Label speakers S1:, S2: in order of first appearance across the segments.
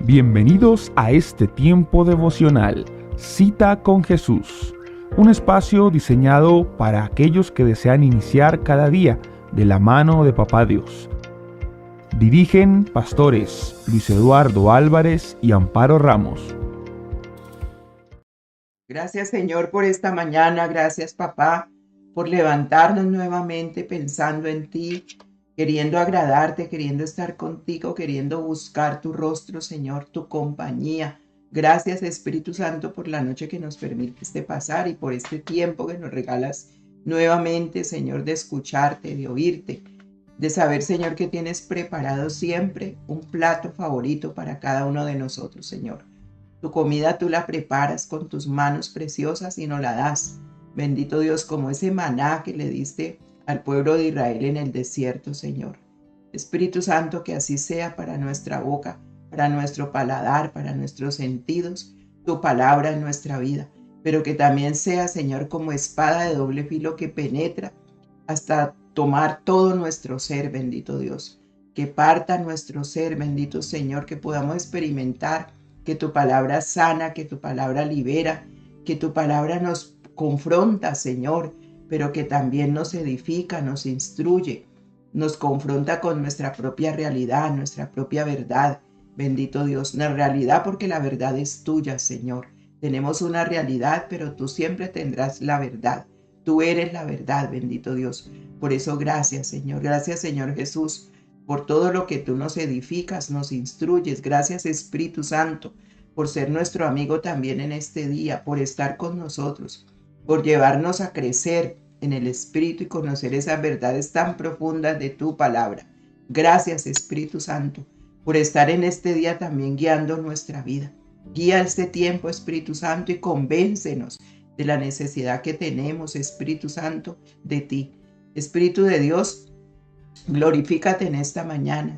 S1: Bienvenidos a este tiempo devocional, Cita con Jesús, un espacio diseñado para aquellos que desean iniciar cada día de la mano de Papá Dios. Dirigen pastores Luis Eduardo Álvarez y Amparo Ramos.
S2: Gracias, Señor, por esta mañana. Gracias, papá, por levantarnos nuevamente pensando en ti, queriendo agradarte, queriendo estar contigo, queriendo buscar tu rostro, Señor, tu compañía. Gracias, Espíritu Santo, por la noche que nos permitiste pasar y por este tiempo que nos regalas nuevamente, Señor, de escucharte, de oírte, de saber, Señor, que tienes preparado siempre un plato favorito para cada uno de nosotros, Señor. Tu comida tú la preparas con tus manos preciosas y nos la das. Bendito Dios, como ese maná que le diste al pueblo de Israel en el desierto, Señor. Espíritu Santo, que así sea para nuestra boca, para nuestro paladar, para nuestros sentidos, tu palabra en nuestra vida. Pero que también sea, Señor, como espada de doble filo que penetra hasta tomar todo nuestro ser, bendito Dios. Que parta nuestro ser, bendito Señor, que podamos experimentar que tu palabra sana, que tu palabra libera, que tu palabra nos confronta, Señor, pero que también nos edifica, nos instruye, nos confronta con nuestra propia realidad, nuestra propia verdad. Bendito Dios, la realidad porque la verdad es tuya, Señor. Tenemos una realidad, pero tú siempre tendrás la verdad. Tú eres la verdad, bendito Dios. Por eso gracias, Señor. Gracias, Señor Jesús, por todo lo que tú nos edificas, nos instruyes. Gracias, Espíritu Santo, por ser nuestro amigo también en este día, por estar con nosotros, por llevarnos a crecer en el Espíritu y conocer esas verdades tan profundas de tu palabra. Gracias, Espíritu Santo, por estar en este día también guiando nuestra vida. Guía este tiempo, Espíritu Santo, y convéncenos de la necesidad que tenemos, Espíritu Santo, de ti. Espíritu de Dios, glorifícate en esta mañana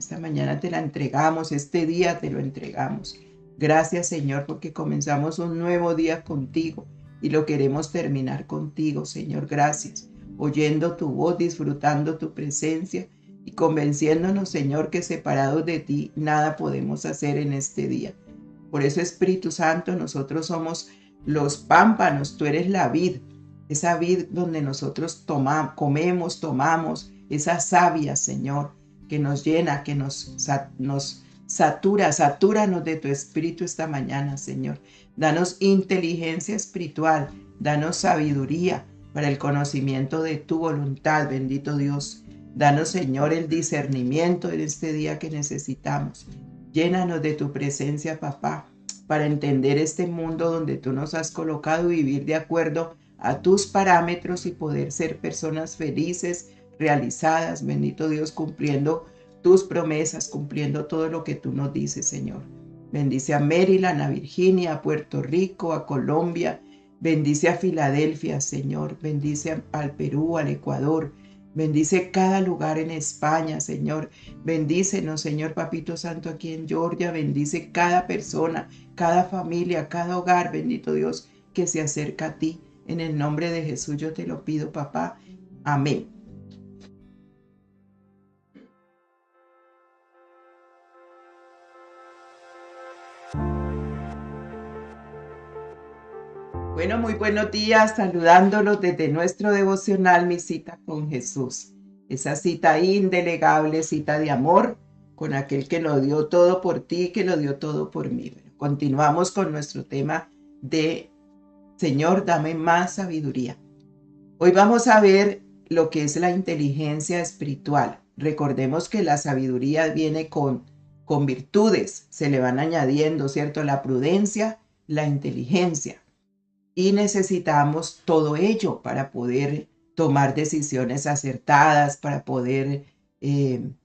S2: te la entregamos, este día te lo entregamos. Gracias, Señor, porque comenzamos un nuevo día contigo y lo queremos terminar contigo, Señor. Gracias, oyendo tu voz, disfrutando tu presencia y convenciéndonos, Señor, que separados de ti nada podemos hacer en este día. Por eso, Espíritu Santo, nosotros somos los pámpanos, tú eres la vid, esa vid donde nosotros comemos, tomamos, esa savia, Señor, que nos llena, que nos satúranos de tu espíritu esta mañana, Señor. Danos inteligencia espiritual, danos sabiduría para el conocimiento de tu voluntad, bendito Dios. Danos, Señor, el discernimiento en este día que necesitamos. Llénanos de tu presencia, papá, para entender este mundo donde tú nos has colocado y vivir de acuerdo a tus parámetros y poder ser personas felices, realizadas, bendito Dios, cumpliendo tus promesas, cumpliendo todo lo que tú nos dices, Señor. Bendice a Maryland, a Virginia, a Puerto Rico, a Colombia. Bendice a Filadelfia, Señor. Bendice al Perú, al Ecuador. Bendice cada lugar en España, Señor. Bendícenos, Señor Papito Santo, aquí en Georgia. Bendice cada persona, cada familia, cada hogar, bendito Dios, que se acerca a ti. En el nombre de Jesús yo te lo pido, papá. Amén. Bueno, muy buenos días, saludándolos desde nuestro devocional, mi cita con Jesús. Esa cita indelegable, cita de amor con aquel que lo dio todo por ti, que lo dio todo por mí. Bueno, continuamos con nuestro tema de Señor, dame más sabiduría. Hoy vamos a ver lo que es la inteligencia espiritual. Recordemos que la sabiduría viene con virtudes, se le van añadiendo, ¿cierto? La prudencia, la inteligencia. Y necesitamos todo ello para poder tomar decisiones acertadas, para poder,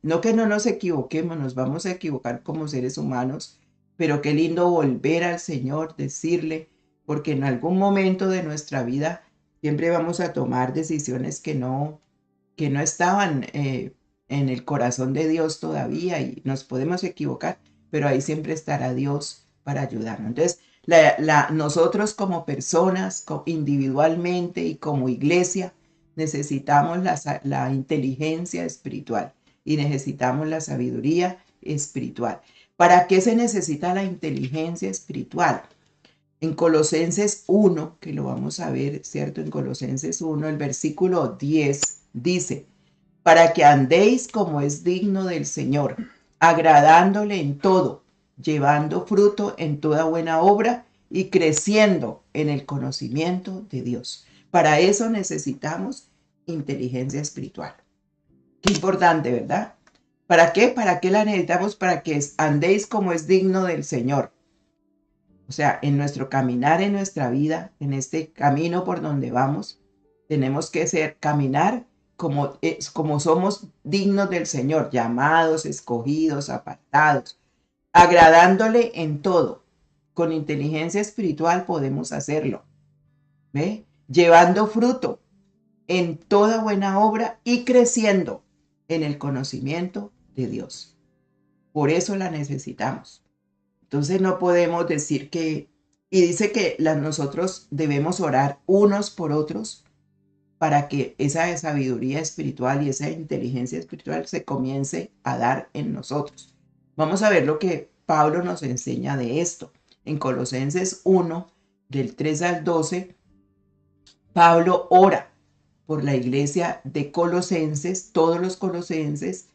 S2: no que no nos equivoquemos, nos vamos a equivocar como seres humanos, pero qué lindo volver al Señor, decirle, porque en algún momento de nuestra vida siempre vamos a tomar decisiones que no estaban en el corazón de Dios todavía y nos podemos equivocar, pero ahí siempre estará Dios para ayudarnos. Entonces, nosotros como personas, individualmente y como iglesia, necesitamos la inteligencia espiritual y necesitamos la sabiduría espiritual. ¿Para qué se necesita la inteligencia espiritual? En Colosenses 1, que lo vamos a ver, ¿cierto? En Colosenses 1, el versículo 10 dice, para que andéis como es digno del Señor, agradándole en todo, llevando fruto en toda buena obra y creciendo en el conocimiento de Dios. Para eso necesitamos inteligencia espiritual. Qué importante, ¿verdad? ¿Para qué? ¿Para qué la necesitamos? Para que andéis como es digno del Señor. O sea, en nuestro caminar, en nuestra vida, en este camino por donde vamos, tenemos que caminar como somos dignos del Señor, llamados, escogidos, apartados, agradándole en todo. Con inteligencia espiritual podemos hacerlo. ¿Ve? Llevando fruto en toda buena obra y creciendo en el conocimiento de Dios. Por eso la necesitamos. Entonces no podemos decir y dice que nosotros debemos orar unos por otros para que esa sabiduría espiritual y esa inteligencia espiritual se comience a dar en nosotros. Vamos a ver lo que Pablo nos enseña de esto. En Colosenses 1, del 3 al 12, Pablo ora por la iglesia de Colosenses, todos los colosenses,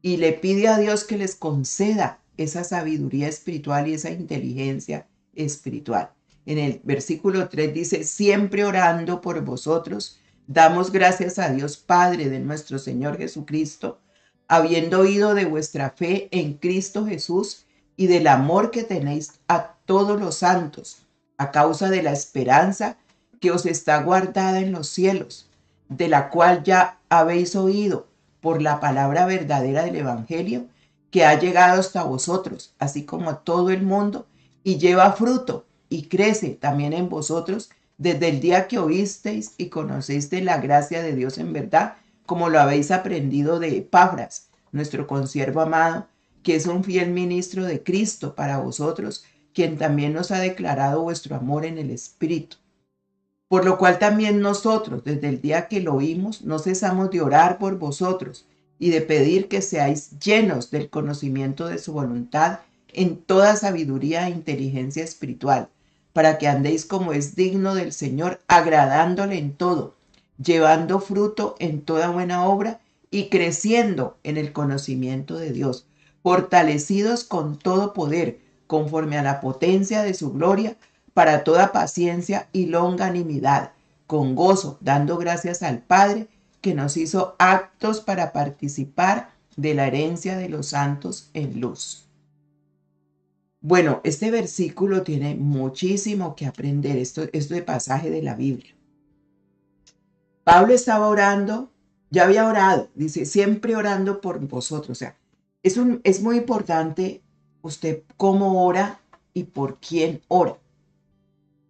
S2: y le pide a Dios que les conceda esa sabiduría espiritual y esa inteligencia espiritual. En el versículo 3 dice, siempre orando por vosotros, damos gracias a Dios Padre de nuestro Señor Jesucristo, habiendo oído de vuestra fe en Cristo Jesús y del amor que tenéis a todos los santos, a causa de la esperanza que os está guardada en los cielos, de la cual ya habéis oído por la palabra verdadera del Evangelio, que ha llegado hasta vosotros, así como a todo el mundo, y lleva fruto y crece también en vosotros desde el día que oísteis y conocisteis la gracia de Dios en verdad, como lo habéis aprendido de Epafras, nuestro consiervo amado, que es un fiel ministro de Cristo para vosotros, quien también nos ha declarado vuestro amor en el Espíritu. Por lo cual también nosotros, desde el día que lo oímos, no cesamos de orar por vosotros y de pedir que seáis llenos del conocimiento de su voluntad en toda sabiduría e inteligencia espiritual, para que andéis como es digno del Señor, agradándole en todo, llevando fruto en toda buena obra y creciendo en el conocimiento de Dios, fortalecidos con todo poder, conforme a la potencia de su gloria, para toda paciencia y longanimidad, con gozo, dando gracias al Padre, que nos hizo aptos para participar de la herencia de los santos en luz. Bueno, este versículo tiene muchísimo que aprender, esto de pasaje de la Biblia. Pablo estaba orando, ya había orado, dice, siempre orando por vosotros. O sea, es muy importante usted cómo ora y por quién ora.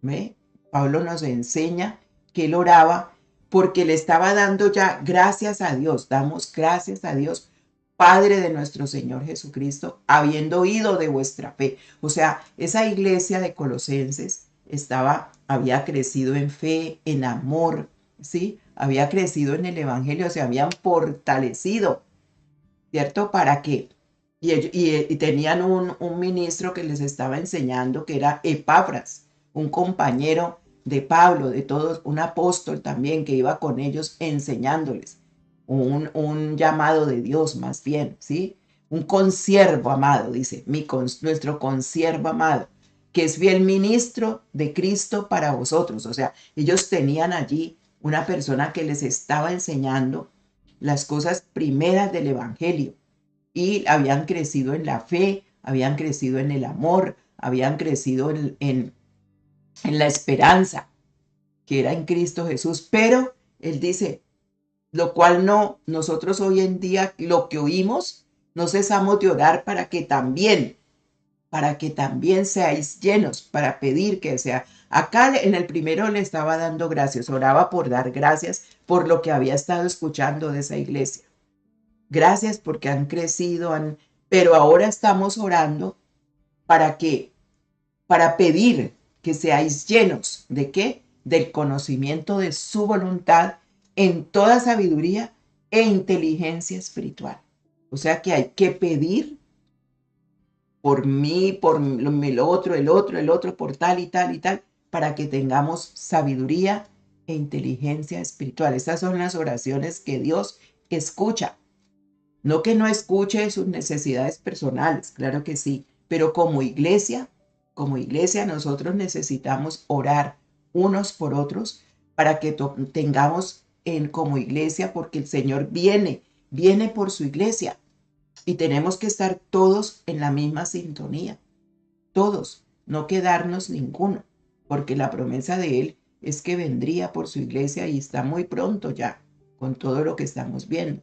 S2: ¿Ve? Pablo nos enseña que él oraba porque le estaba dando ya gracias a Dios. Damos gracias a Dios, Padre de nuestro Señor Jesucristo, habiendo oído de vuestra fe. O sea, esa iglesia de Colosenses había crecido en fe, en amor, ¿sí? Había crecido en el Evangelio, se habían fortalecido, ¿cierto? ¿Para qué? Y tenían un ministro que les estaba enseñando, que era Epafras, un compañero de Pablo, de todos, un apóstol también que iba con ellos enseñándoles, un llamado de Dios más bien, ¿sí? Un consiervo amado, dice, nuestro consiervo amado, que es fiel ministro de Cristo para vosotros. O sea, ellos tenían allí una persona que les estaba enseñando las cosas primeras del Evangelio y habían crecido en la fe, habían crecido en el amor, habían crecido en la esperanza que era en Cristo Jesús. Pero él dice, lo cual no, nosotros hoy en día lo que oímos, no cesamos de orar para que también seáis llenos, para pedir que sea. Acá en el primero le estaba dando gracias, oraba por dar gracias por lo que había estado escuchando de esa iglesia. Gracias porque han crecido, pero ahora estamos orando para pedir que seáis llenos ¿de qué? Del conocimiento de su voluntad en toda sabiduría e inteligencia espiritual. O sea que hay que pedir por mí, por el otro, el otro, por tal y tal y tal, para que tengamos sabiduría e inteligencia espiritual. Estas son las oraciones que Dios escucha. No que no escuche sus necesidades personales, claro que sí, pero como iglesia nosotros necesitamos orar unos por otros para que tengamos como iglesia, porque el Señor viene por su iglesia y tenemos que estar todos en la misma sintonía, todos, no quedarnos ninguno, porque la promesa de Él es que vendría por su iglesia y está muy pronto ya, con todo lo que estamos viendo.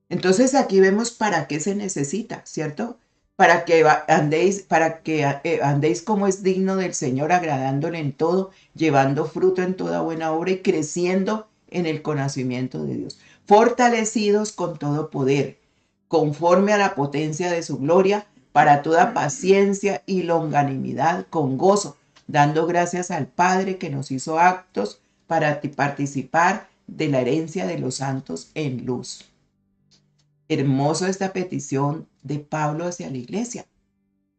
S2: Entonces aquí vemos para qué se necesita, ¿cierto? Para que andéis como es digno del Señor, agradándole en todo, llevando fruto en toda buena obra y creciendo en el conocimiento de Dios, fortalecidos con todo poder, conforme a la potencia de su gloria, para toda paciencia y longanimidad con gozo, dando gracias al Padre que nos hizo aptos para participar de la herencia de los santos en luz. Hermoso esta petición de Pablo hacia la iglesia.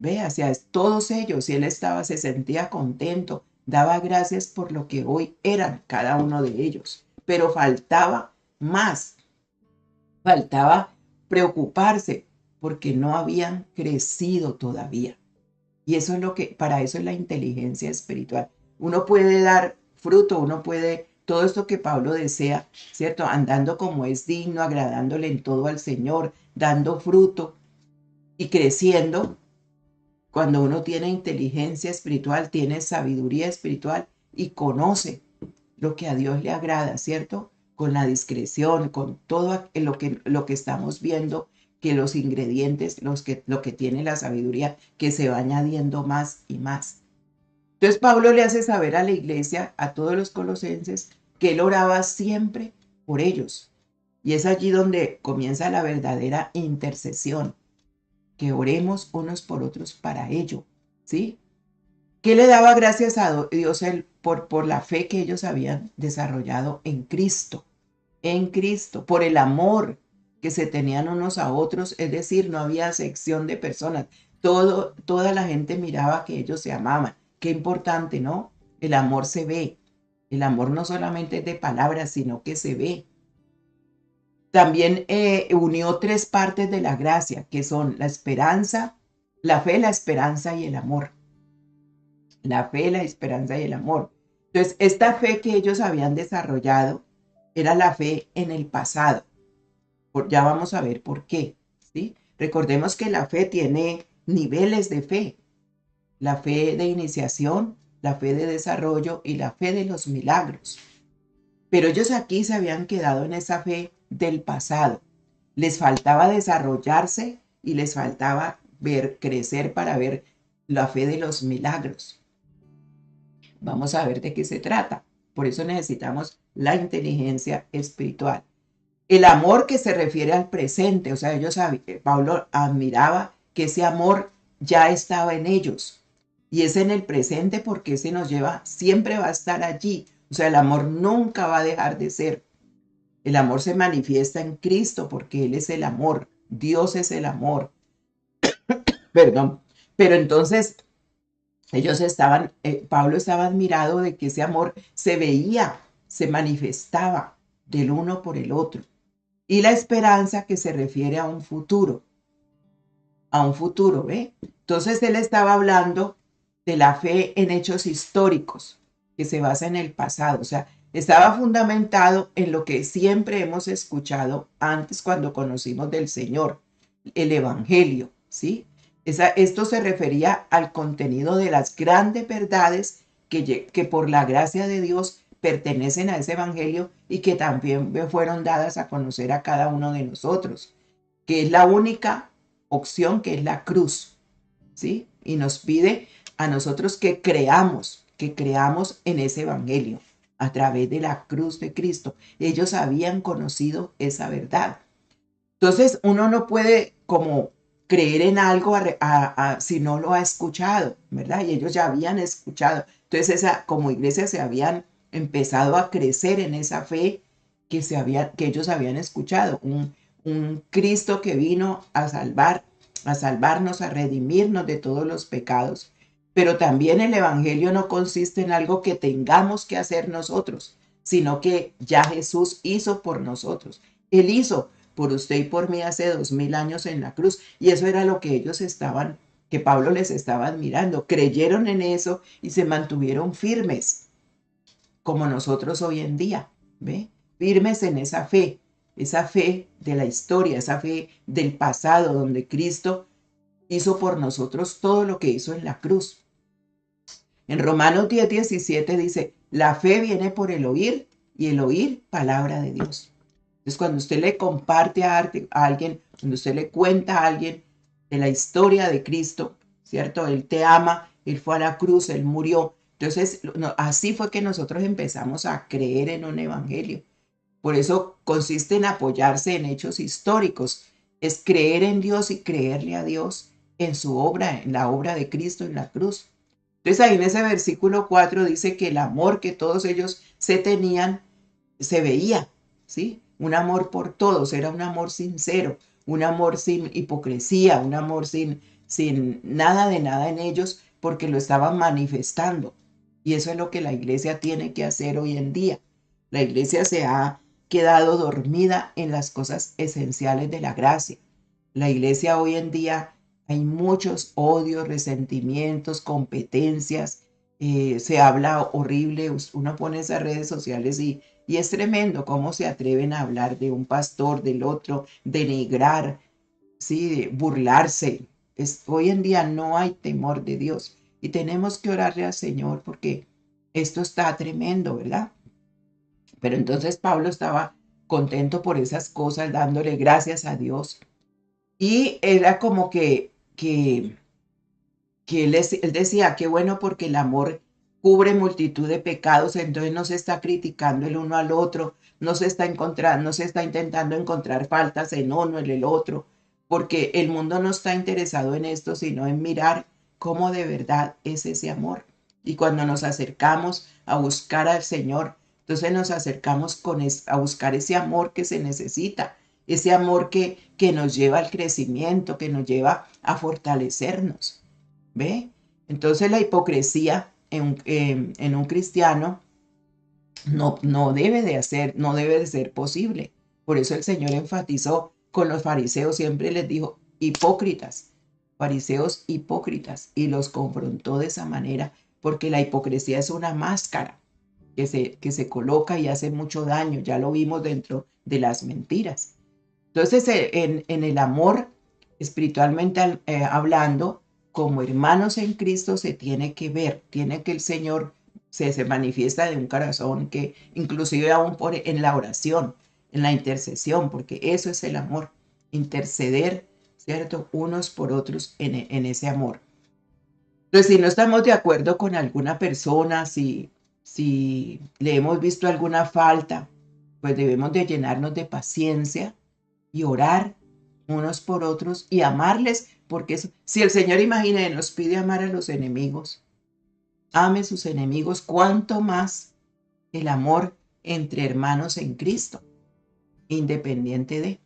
S2: Ve, hacia todos ellos, y él se sentía contento, daba gracias por lo que hoy eran cada uno de ellos. Pero faltaba más, faltaba preocuparse porque no habían crecido todavía. Y eso es para eso es la inteligencia espiritual. Uno puede dar fruto, todo esto que Pablo desea, ¿cierto? Andando como es digno, agradándole en todo al Señor, dando fruto y creciendo. Cuando uno tiene inteligencia espiritual, tiene sabiduría espiritual y conoce lo que a Dios le agrada, ¿cierto? Con la discreción, con todo lo que estamos viendo, que los ingredientes, lo que tiene la sabiduría, que se va añadiendo más y más. Entonces Pablo le hace saber a la iglesia, a todos los colosenses, que él oraba siempre por ellos. Y es allí donde comienza la verdadera intercesión, que oremos unos por otros para ello, ¿sí? Que le daba gracias a Dios por la fe que ellos habían desarrollado en Cristo, por el amor que se tenían unos a otros, es decir, no había acepción de personas. Toda la gente miraba que ellos se amaban. Qué importante, ¿no? El amor se ve. El amor no solamente es de palabras, sino que se ve. También unió tres partes de la gracia, que son la esperanza, la fe, la esperanza y el amor. La fe, la esperanza y el amor. Entonces, esta fe que ellos habían desarrollado era la fe en el pasado. Ya vamos a ver por qué, ¿sí? Recordemos que la fe tiene niveles de fe. La fe de iniciación, la fe de desarrollo y la fe de los milagros. Pero ellos aquí se habían quedado en esa fe del pasado. Les faltaba desarrollarse y les faltaba crecer para ver la fe de los milagros. Vamos a ver de qué se trata. Por eso necesitamos la inteligencia espiritual. El amor que se refiere al presente, o sea, Pablo admiraba que ese amor ya estaba en ellos. Y es en el presente porque ese nos lleva, siempre va a estar allí. O sea, el amor nunca va a dejar de ser. El amor se manifiesta en Cristo porque Él es el amor. Dios es el amor. Perdón. Pero entonces Pablo estaba admirado de que ese amor se veía, se manifestaba del uno por el otro. Y la esperanza que se refiere a un futuro, ¿ve? Entonces él estaba hablando de la fe en hechos históricos, que se basa en el pasado, o sea, estaba fundamentado en lo que siempre hemos escuchado antes cuando conocimos del Señor, el Evangelio, ¿sí? Esto se refería al contenido de las grandes verdades que por la gracia de Dios pertenecen a ese evangelio y que también fueron dadas a conocer a cada uno de nosotros, que es la única opción, que es la cruz, ¿sí? Y nos pide a nosotros que creamos en ese evangelio a través de la cruz de Cristo. Ellos habían conocido esa verdad. Entonces uno no puede como creer en algo si no lo ha escuchado, ¿verdad? Y ellos ya habían escuchado. Entonces como iglesia se habían empezado a crecer en esa fe que ellos habían escuchado. Un Cristo que vino a salvar a salvarnos, a redimirnos de todos los pecados. Pero también el Evangelio no consiste en algo que tengamos que hacer nosotros, sino que ya Jesús hizo por nosotros. Él hizo por usted y por mí hace 2000 años en la cruz. Y eso era lo que ellos estaban, que Pablo les estaba admirando. Creyeron en eso y se mantuvieron firmes, como nosotros hoy en día, ¿ve? Firmes en esa fe de la historia, esa fe del pasado, donde Cristo hizo por nosotros todo lo que hizo en la cruz. En Romanos 10:17 dice, la fe viene por el oír y el oír palabra de Dios. Entonces, cuando usted le comparte a alguien, cuando usted le cuenta a alguien de la historia de Cristo, ¿cierto? Él te ama, Él fue a la cruz, Él murió. Entonces, así fue que nosotros empezamos a creer en un evangelio. Por eso consiste en apoyarse en hechos históricos. Es creer en Dios y creerle a Dios en su obra, en la obra de Cristo en la cruz. Entonces ahí en ese versículo 4 dice que el amor que todos ellos se tenían se veía, ¿sí? Un amor por todos, era un amor sincero, un amor sin hipocresía, un amor sin nada de nada en ellos, porque lo estaban manifestando. Y eso es lo que la iglesia tiene que hacer hoy en día. La iglesia se ha quedado dormida en las cosas esenciales de la gracia. La iglesia hoy en día hay muchos odios, resentimientos, competencias, se habla horrible, uno pone esas redes sociales y es tremendo cómo se atreven a hablar de un pastor, del otro, denigrar, ¿sí? De burlarse. Hoy en día no hay temor de Dios y tenemos que orarle al Señor porque esto está tremendo, ¿verdad? Pero entonces Pablo estaba contento por esas cosas, dándole gracias a Dios. Y era como que él decía, qué bueno porque el amor cubre multitud de pecados, entonces no se está criticando el uno al otro, no se está encontrando, no se está intentando encontrar faltas en uno, en el otro, porque el mundo no está interesado en esto, sino en mirar cómo de verdad es ese amor. Y cuando nos acercamos a buscar al Señor, entonces nos acercamos a buscar ese amor que se necesita, ese amor que nos lleva al crecimiento, que nos lleva a fortalecernos. ¿Ve? Entonces la hipocresía en un cristiano no debe de ser posible. Por eso el Señor enfatizó con los fariseos, siempre les dijo, hipócritas, fariseos hipócritas, y los confrontó de esa manera, porque la hipocresía es una máscara que se coloca y hace mucho daño, ya lo vimos dentro de las mentiras. Entonces, en el amor, espiritualmente hablando, como hermanos en Cristo se tiene que ver, tiene que el Señor se manifiesta de un corazón que inclusive aún en la oración, en la intercesión, porque eso es el amor, interceder, ¿cierto? Unos por otros en ese amor. Entonces, si no estamos de acuerdo con alguna persona, si le hemos visto alguna falta, pues debemos de llenarnos de paciencia y orar unos por otros y amarles, porque si el Señor, imagine, nos pide amar a los enemigos, ame sus enemigos, cuánto más el amor entre hermanos en Cristo, independiente de.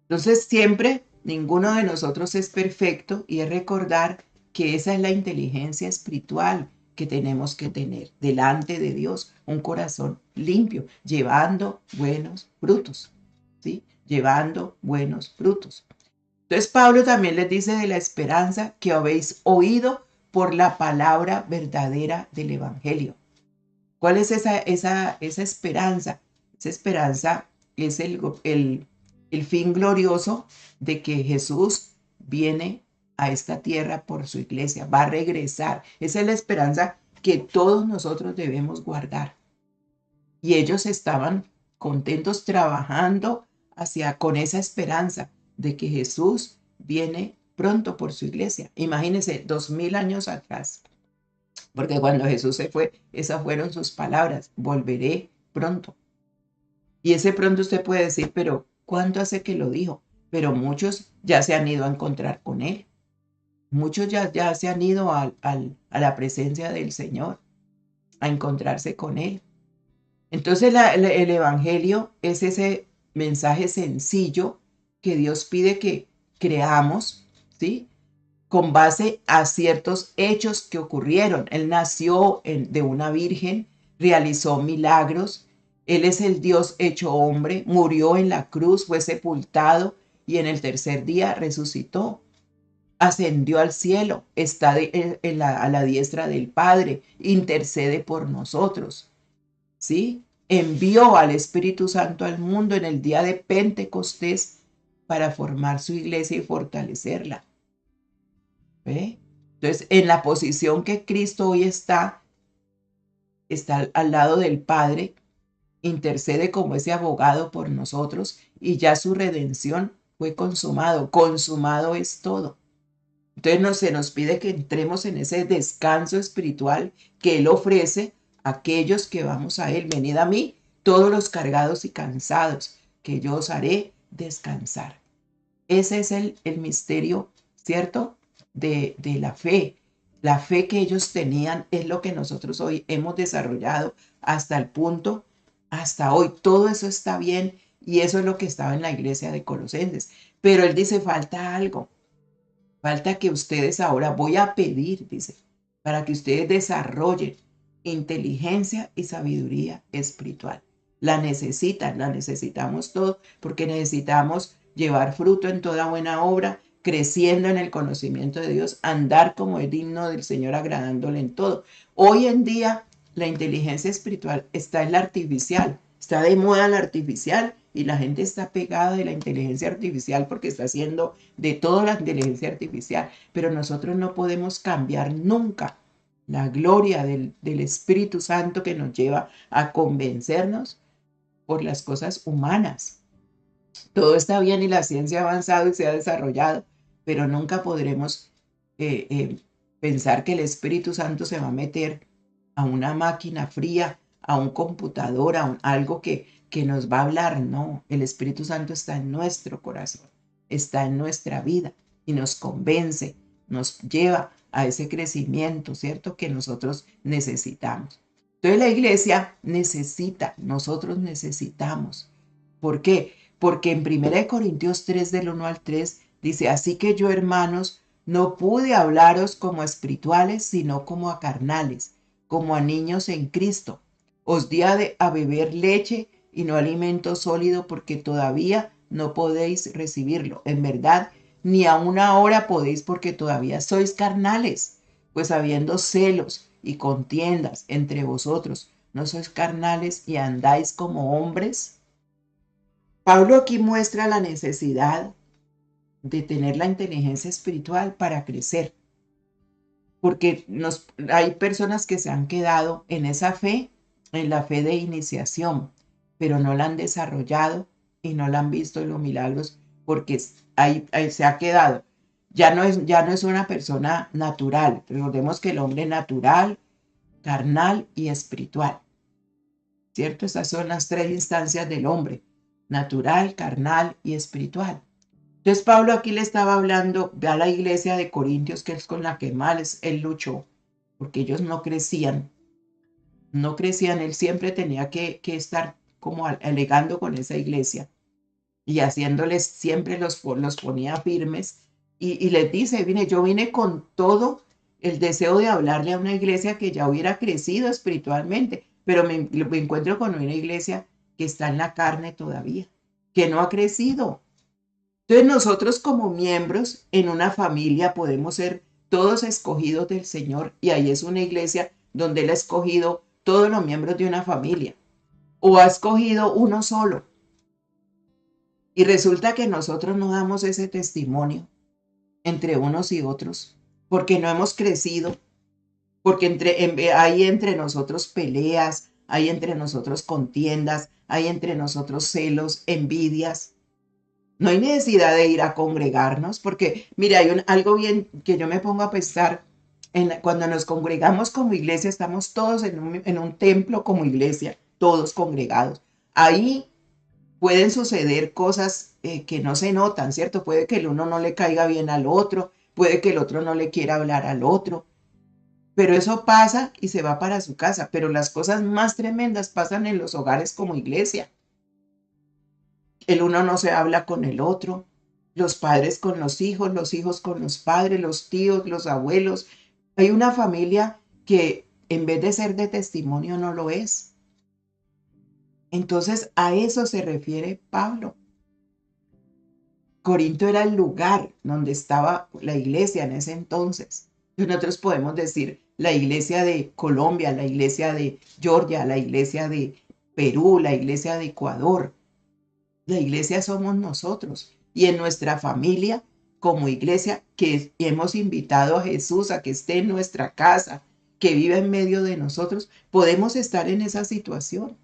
S2: Entonces siempre ninguno de nosotros es perfecto y es recordar que esa es la inteligencia espiritual que tenemos que tener delante de Dios, un corazón limpio, llevando buenos frutos, ¿sí? Llevando buenos frutos. Entonces Pablo también les dice de la esperanza que habéis oído por la palabra verdadera del Evangelio. ¿Cuál es esa esperanza? Esa esperanza es el fin glorioso de que Jesús viene a esta tierra por su iglesia, va a regresar. Esa es la esperanza que todos nosotros debemos guardar. Y ellos estaban contentos trabajando con esa esperanza de que Jesús viene pronto por su iglesia. Imagínense, 2000 años atrás, porque cuando Jesús se fue, esas fueron sus palabras, volveré pronto. Y ese pronto usted puede decir, pero ¿cuánto hace que lo dijo? Pero muchos ya se han ido a encontrar con él. Muchos ya se han ido a la presencia del Señor, a encontrarse con él. Entonces el Evangelio es ese mensaje sencillo que Dios pide que creamos ¿sí? Con base a ciertos hechos que ocurrieron. Él nació de una virgen, realizó milagros. Él es el Dios hecho hombre, murió en la cruz, fue sepultado y en el tercer día resucitó. Ascendió al cielo, está a la diestra del Padre, intercede por nosotros, ¿sí? Envió al Espíritu Santo al mundo en el día de Pentecostés para formar su iglesia y fortalecerla. ¿Ve? Entonces, en la posición que Cristo hoy está al lado del Padre, intercede como ese abogado por nosotros y ya su redención fue consumado. Consumado es todo. Entonces se nos pide que entremos en ese descanso espiritual que Él ofrece a aquellos que vamos a Él. Venid a mí, todos los cargados y cansados, que yo os haré descansar. Ese es el misterio, ¿cierto? De la fe. La fe que ellos tenían es lo que nosotros hoy hemos desarrollado hasta el punto, hasta hoy. Todo eso está bien y eso es lo que estaba en la iglesia de Colosenses. Pero Él dice, falta algo. Falta que ustedes ahora, voy a pedir, dice, para que ustedes desarrollen inteligencia y sabiduría espiritual. La necesitamos todos porque necesitamos llevar fruto en toda buena obra, creciendo en el conocimiento de Dios, andar como es digno del Señor, agradándole en todo. Hoy en día la inteligencia espiritual está en la artificial, está de moda la artificial y la gente está pegada de la inteligencia artificial porque está haciendo de todo la inteligencia artificial, pero nosotros no podemos cambiar nunca la gloria del Espíritu Santo que nos lleva a convencernos por las cosas humanas. Todo está bien y la ciencia ha avanzado y se ha desarrollado, pero nunca podremos pensar que el Espíritu Santo se va a meter a una máquina fría, a un computador, a algo que nos va a hablar. No, el Espíritu Santo está en nuestro corazón, está en nuestra vida y nos convence, nos lleva a ese crecimiento, ¿cierto? Que nosotros necesitamos. Entonces la iglesia necesita, nosotros necesitamos. ¿Por qué? Porque en 1 Corintios 3, del 1 al 3, dice, así que yo, hermanos, no pude hablaros como a espirituales, sino como a carnales, como a niños en Cristo. Os di a beber leche y no alimento sólido, porque todavía no podéis recibirlo. En verdad, ni aún ahora podéis, porque todavía sois carnales. Pues habiendo celos y contiendas entre vosotros, ¿no sois carnales y andáis como hombres? Pablo aquí muestra la necesidad de tener la inteligencia espiritual para crecer, porque hay personas que se han quedado en esa fe, en la fe de iniciación, pero no la han desarrollado y no la han visto en los milagros, porque ahí se ha quedado. Ya no es una persona natural. Recordemos que el hombre natural, carnal y espiritual, ¿cierto? Esas son las tres instancias del hombre: natural, carnal y espiritual. Entonces Pablo aquí le estaba hablando a la iglesia de Corintios, que es con la que más él luchó, porque ellos no crecían, él siempre tenía que estar como alegando con esa iglesia y haciéndoles, siempre los ponía firmes y les dice, mire, yo vine con todo el deseo de hablarle a una iglesia que ya hubiera crecido espiritualmente, pero me encuentro con una iglesia que está en la carne todavía, que no ha crecido. Entonces nosotros como miembros en una familia podemos ser todos escogidos del Señor, y ahí es una iglesia donde Él ha escogido todos los miembros de una familia, o ha escogido uno solo. Y resulta que nosotros no damos ese testimonio entre unos y otros, porque no hemos crecido, porque hay entre nosotros peleas, hay entre nosotros contiendas, hay entre nosotros celos, envidias. No hay necesidad de ir a congregarnos, porque mira, hay algo bien que yo me pongo a pensar, cuando nos congregamos como iglesia, estamos todos en un templo como iglesia, todos congregados. Ahí pueden suceder cosas que no se notan, ¿cierto? Puede que el uno no le caiga bien al otro, puede que el otro no le quiera hablar al otro, pero eso pasa y se va para su casa. Pero las cosas más tremendas pasan en los hogares como iglesia. El uno no se habla con el otro, los padres con los hijos con los padres, los tíos, los abuelos. Hay una familia que en vez de ser de testimonio no lo es. Entonces a eso se refiere Pablo. Corinto era el lugar donde estaba la iglesia en ese entonces. Nosotros podemos decir la iglesia de Colombia, la iglesia de Georgia, la iglesia de Perú, la iglesia de Ecuador. La iglesia somos nosotros. Y en nuestra familia, como iglesia, que hemos invitado a Jesús a que esté en nuestra casa, que viva en medio de nosotros, podemos estar en esa situación.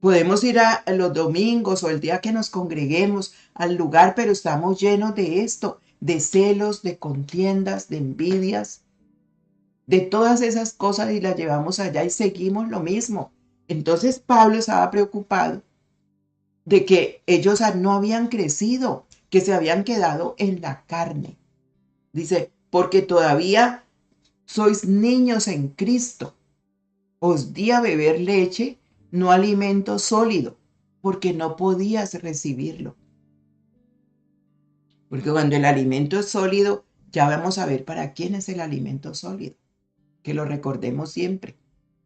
S2: Podemos ir a los domingos o el día que nos congreguemos al lugar, pero estamos llenos de esto, de celos, de contiendas, de envidias, de todas esas cosas y las llevamos allá y seguimos lo mismo. Entonces Pablo estaba preocupado de que ellos no habían crecido, que se habían quedado en la carne. Dice, porque todavía sois niños en Cristo. Os di a beber leche, no alimento sólido, porque no podías recibirlo. Porque cuando el alimento es sólido, ya vamos a ver para quién es el alimento sólido, que lo recordemos siempre.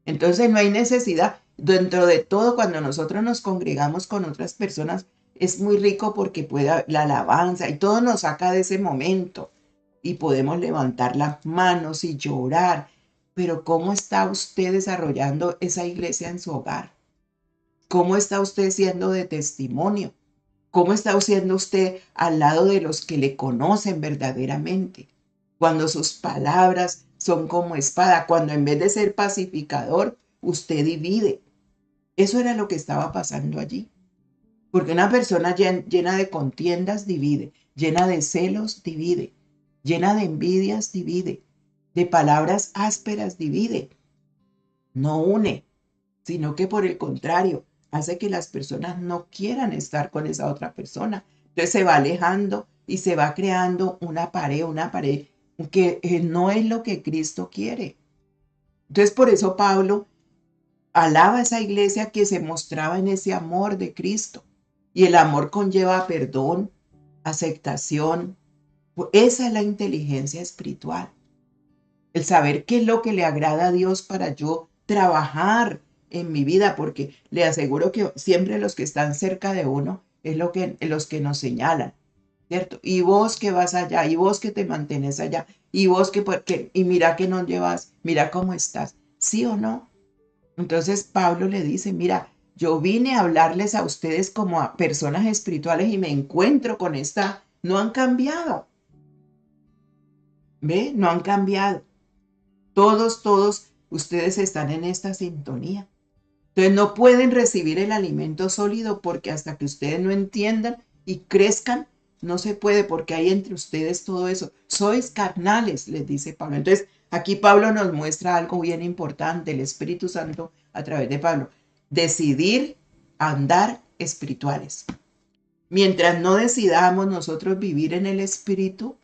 S2: Entonces no hay necesidad. Dentro de todo, cuando nosotros nos congregamos con otras personas, es muy rico porque puede la alabanza y todo nos saca de ese momento y podemos levantar las manos y llorar. Pero ¿cómo está usted desarrollando esa iglesia en su hogar? ¿Cómo está usted siendo de testimonio? ¿Cómo está siendo usted al lado de los que le conocen verdaderamente? Cuando sus palabras son como espada, cuando en vez de ser pacificador, usted divide. Eso era lo que estaba pasando allí. Porque una persona llena de contiendas divide, llena de celos divide, llena de envidias divide, de palabras ásperas divide. No une, sino que por el contrario, hace que las personas no quieran estar con esa otra persona. Entonces se va alejando y se va creando una pared que no es lo que Cristo quiere. Entonces por eso Pablo alaba a esa iglesia que se mostraba en ese amor de Cristo. Y el amor conlleva perdón, aceptación. Esa es la inteligencia espiritual. El saber qué es lo que le agrada a Dios para yo trabajar en mi vida, porque le aseguro que siempre los que están cerca de uno es los que nos señalan, ¿cierto? Y vos que vas allá, y vos que te mantienes allá, y vos y mira que no llevas, mira cómo estás, ¿sí o no? Entonces Pablo le dice, mira, yo vine a hablarles a ustedes como a personas espirituales y me encuentro con no han cambiado, ¿ve? No han cambiado. Todos ustedes están en esta sintonía. Entonces no pueden recibir el alimento sólido porque hasta que ustedes no entiendan y crezcan, no se puede porque hay entre ustedes todo eso. Sois carnales, les dice Pablo. Entonces aquí Pablo nos muestra algo bien importante, el Espíritu Santo a través de Pablo. Decidir andar espirituales. Mientras no decidamos nosotros vivir en el Espíritu,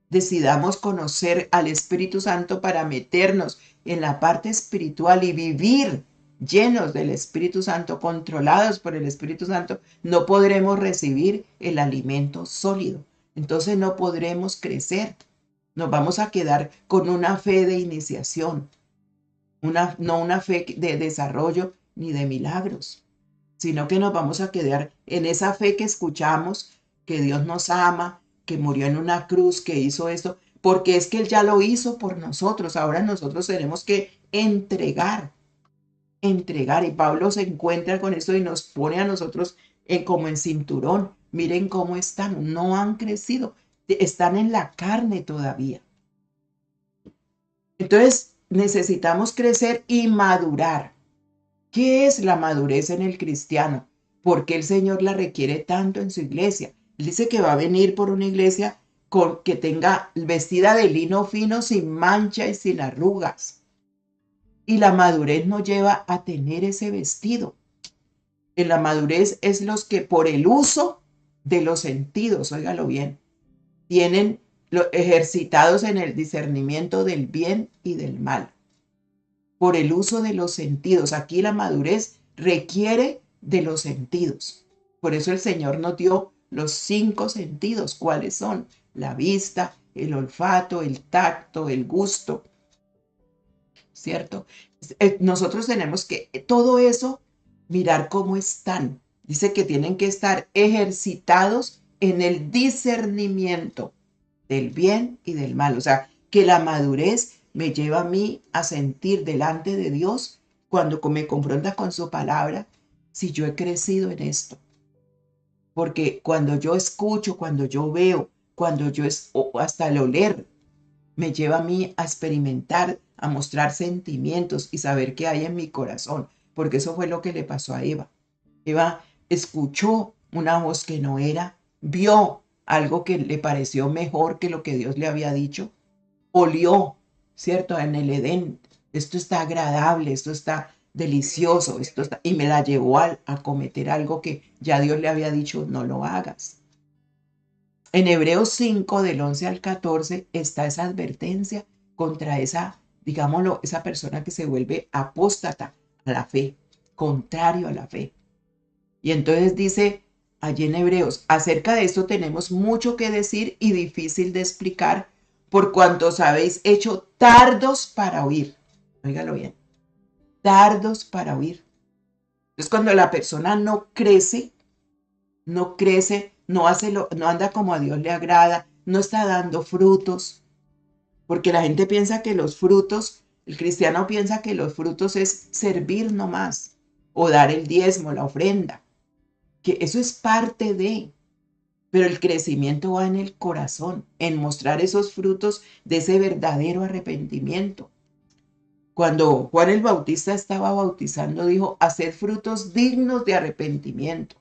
S2: decidamos conocer al Espíritu Santo para meternos en la parte espiritual y vivir llenos del Espíritu Santo, controlados por el Espíritu Santo, no podremos recibir el alimento sólido. Entonces no podremos crecer. Nos vamos a quedar con una fe de iniciación, no una fe de desarrollo ni de milagros, sino que nos vamos a quedar en esa fe que escuchamos, que Dios nos ama, que murió en una cruz, que hizo esto, porque es que Él ya lo hizo por nosotros. Ahora nosotros tenemos que entregar. Y Pablo se encuentra con esto y nos pone a nosotros como en cinturón. Miren cómo están, no han crecido, están en la carne todavía. Entonces necesitamos crecer y madurar. ¿Qué es la madurez en el cristiano? ¿Por qué el Señor la requiere tanto en su iglesia? Él dice que va a venir por una iglesia que tenga vestida de lino fino, sin mancha y sin arrugas. Y la madurez nos lleva a tener ese vestido. En la madurez es los que por el uso de los sentidos, óigalo bien, tienen ejercitados en el discernimiento del bien y del mal. Por el uso de los sentidos. Aquí la madurez requiere de los sentidos. Por eso el Señor nos dio los 5 sentidos. ¿Cuáles son? La vista, el olfato, el tacto, el gusto, ¿cierto? Nosotros tenemos que todo eso mirar cómo están. Dice que tienen que estar ejercitados en el discernimiento del bien y del mal. O sea, que la madurez me lleva a mí a sentir delante de Dios cuando me confronta con su palabra, si yo he crecido en esto. Porque cuando yo escucho, cuando yo veo, o hasta el oler, me lleva a mí a experimentar, a mostrar sentimientos y saber qué hay en mi corazón. Porque eso fue lo que le pasó a Eva. Eva escuchó una voz que no era, vio algo que le pareció mejor que lo que Dios le había dicho, olió, ¿cierto? En el Edén, esto está agradable, esto está delicioso, y me la llevó a cometer algo que ya Dios le había dicho, no lo hagas. En Hebreos 5, del 11 al 14, está esa advertencia contra esa, digámoslo, esa persona que se vuelve apóstata a la fe, contrario a la fe. Y entonces dice allí en Hebreos, acerca de esto tenemos mucho que decir y difícil de explicar, por cuantos habéis hecho tardos para oír. Óigalo bien, tardos para oír. Entonces cuando la persona no crece, no anda como a Dios le agrada, no está dando frutos, porque la gente piensa que los frutos, el cristiano piensa que los frutos es servir nomás, o dar el diezmo, la ofrenda, que eso es parte de, pero el crecimiento va en el corazón, en mostrar esos frutos de ese verdadero arrepentimiento. Cuando Juan el Bautista estaba bautizando, dijo, hacer frutos dignos de arrepentimiento.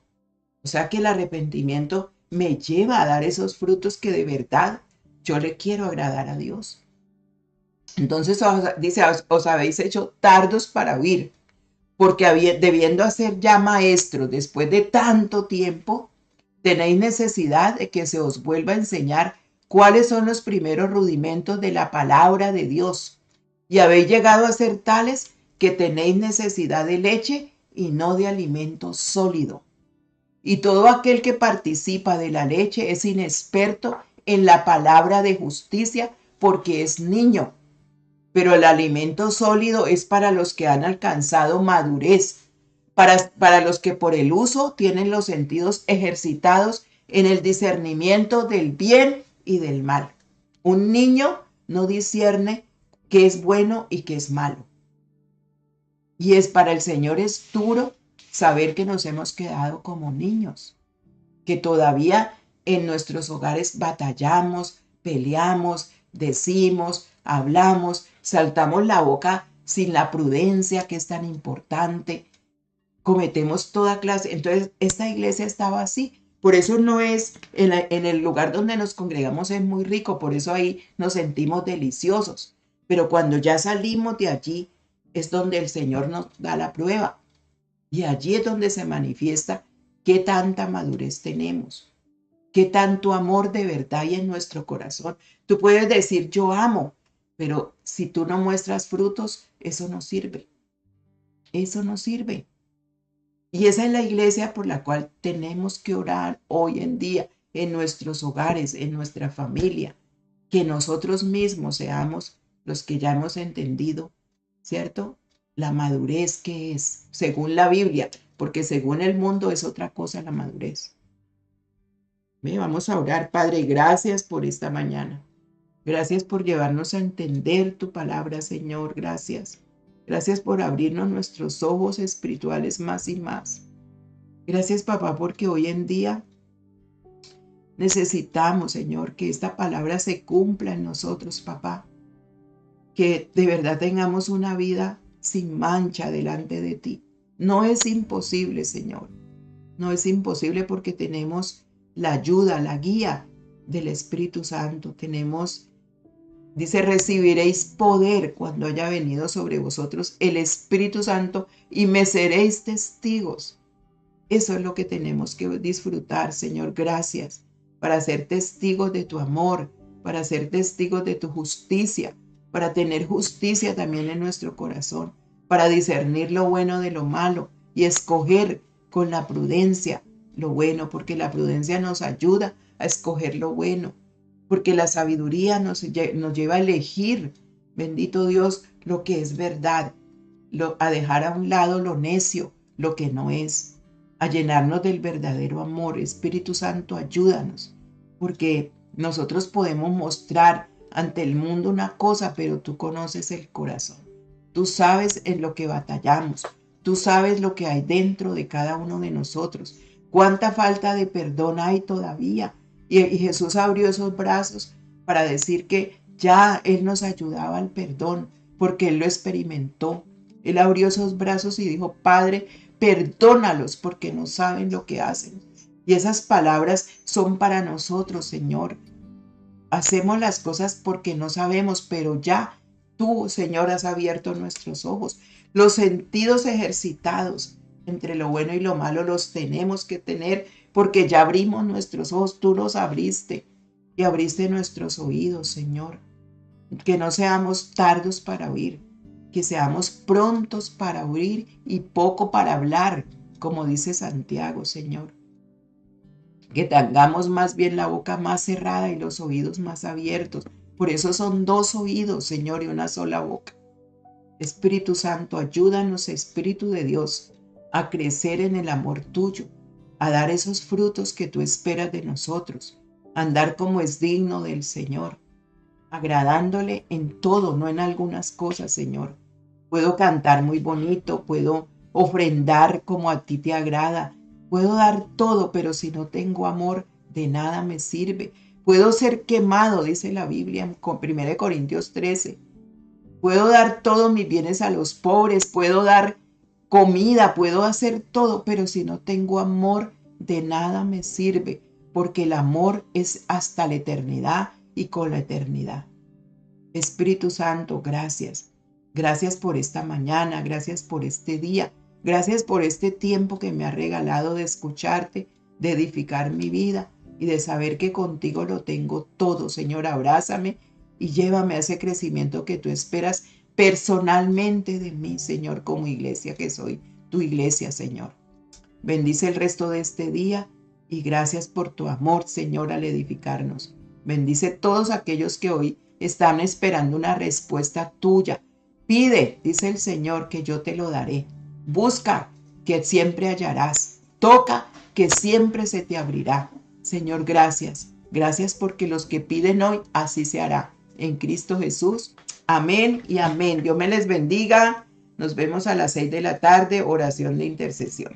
S2: O sea que el arrepentimiento me lleva a dar esos frutos que de verdad yo le quiero agradar a Dios. Entonces dice, os habéis hecho tardos para oír, porque debiendo ser ya maestros después de tanto tiempo, tenéis necesidad de que se os vuelva a enseñar cuáles son los primeros rudimentos de la palabra de Dios. Y habéis llegado a ser tales que tenéis necesidad de leche y no de alimento sólido. Y todo aquel que participa de la leche es inexperto en la palabra de justicia porque es niño. Pero el alimento sólido es para los que han alcanzado madurez, para los que por el uso tienen los sentidos ejercitados en el discernimiento del bien y del mal. Un niño no discierne qué es bueno y qué es malo. Y para el Señor es duro saber que nos hemos quedado como niños, que todavía en nuestros hogares batallamos, peleamos, decimos, hablamos, saltamos la boca sin la prudencia que es tan importante, cometemos toda clase. Entonces, esta iglesia estaba así. Por eso no es, en el lugar donde nos congregamos es muy rico, por eso ahí nos sentimos deliciosos. Pero cuando ya salimos de allí, es donde el Señor nos da la prueba. Y allí es donde se manifiesta qué tanta madurez tenemos, qué tanto amor de verdad hay en nuestro corazón. Tú puedes decir, yo amo, pero si tú no muestras frutos, eso no sirve. Eso no sirve. Y esa es la iglesia por la cual tenemos que orar hoy en día, en nuestros hogares, en nuestra familia, que nosotros mismos seamos los que ya hemos entendido, ¿cierto? La madurez que es, según la Biblia, porque según el mundo es otra cosa la madurez. Vamos a orar, Padre, gracias por esta mañana. Gracias por llevarnos a entender tu palabra, Señor, gracias. Gracias por abrirnos nuestros ojos espirituales más y más. Gracias, papá, porque hoy en día necesitamos, Señor, que esta palabra se cumpla en nosotros, papá. Que de verdad tengamos una vida sin mancha delante de ti. No es imposible, Señor. No es imposible porque tenemos la ayuda, la guía del Espíritu Santo. Tenemos, dice, recibiréis poder cuando haya venido sobre vosotros el Espíritu Santo y me seréis testigos. Eso es lo que tenemos que disfrutar, Señor. Gracias para ser testigos de tu amor, para ser testigos de tu justicia, para tener justicia también en nuestro corazón, para discernir lo bueno de lo malo y escoger con la prudencia lo bueno, porque la prudencia nos ayuda a escoger lo bueno, porque la sabiduría nos lleva a elegir, bendito Dios, lo que es verdad, a dejar a un lado lo necio, lo que no es, a llenarnos del verdadero amor. Espíritu Santo, ayúdanos, porque nosotros podemos mostrar ante el mundo una cosa, pero tú conoces el corazón. Tú sabes en lo que batallamos. Tú sabes lo que hay dentro de cada uno de nosotros. Cuánta falta de perdón hay todavía. Y Jesús abrió esos brazos para decir que ya Él nos ayudaba al perdón, porque Él lo experimentó. Él abrió esos brazos y dijo: Padre, perdónalos porque no saben lo que hacen. Y esas palabras son para nosotros, Señor. Hacemos las cosas porque no sabemos, pero ya tú, Señor, has abierto nuestros ojos. Los sentidos ejercitados entre lo bueno y lo malo los tenemos que tener porque ya abrimos nuestros ojos. Tú los abriste y abriste nuestros oídos, Señor. Que no seamos tardos para oír, que seamos prontos para oír y poco para hablar, como dice Santiago, Señor. Que tengamos más bien la boca más cerrada y los oídos más abiertos. Por eso son 2 oídos, Señor, y una sola boca. Espíritu Santo, ayúdanos, Espíritu de Dios, a crecer en el amor tuyo, a dar esos frutos que tú esperas de nosotros, a andar como es digno del Señor, agradándole en todo, no en algunas cosas, Señor. Puedo cantar muy bonito, puedo ofrendar como a ti te agrada, puedo dar todo, pero si no tengo amor, de nada me sirve. Puedo ser quemado, dice la Biblia en 1 Corintios 13. Puedo dar todos mis bienes a los pobres, puedo dar comida, puedo hacer todo, pero si no tengo amor, de nada me sirve, porque el amor es hasta la eternidad y con la eternidad. Espíritu Santo, gracias. Gracias por esta mañana, gracias por este día, gracias por este tiempo que me ha regalado de escucharte, de edificar mi vida y de saber que contigo lo tengo todo. Señor, abrázame y llévame a ese crecimiento que tú esperas personalmente de mí, Señor, como iglesia que soy, tu iglesia, Señor. Bendice el resto de este día y gracias por tu amor, Señor, al edificarnos. Bendice todos aquellos que hoy están esperando una respuesta tuya. Pide, dice el Señor, que yo te lo daré. Busca, que siempre hallarás. Toca, que siempre se te abrirá. Señor, gracias. Gracias porque los que piden hoy, así se hará. En Cristo Jesús. Amén y amén. Dios me les bendiga. Nos vemos a las 6 de la tarde, oración de intercesión.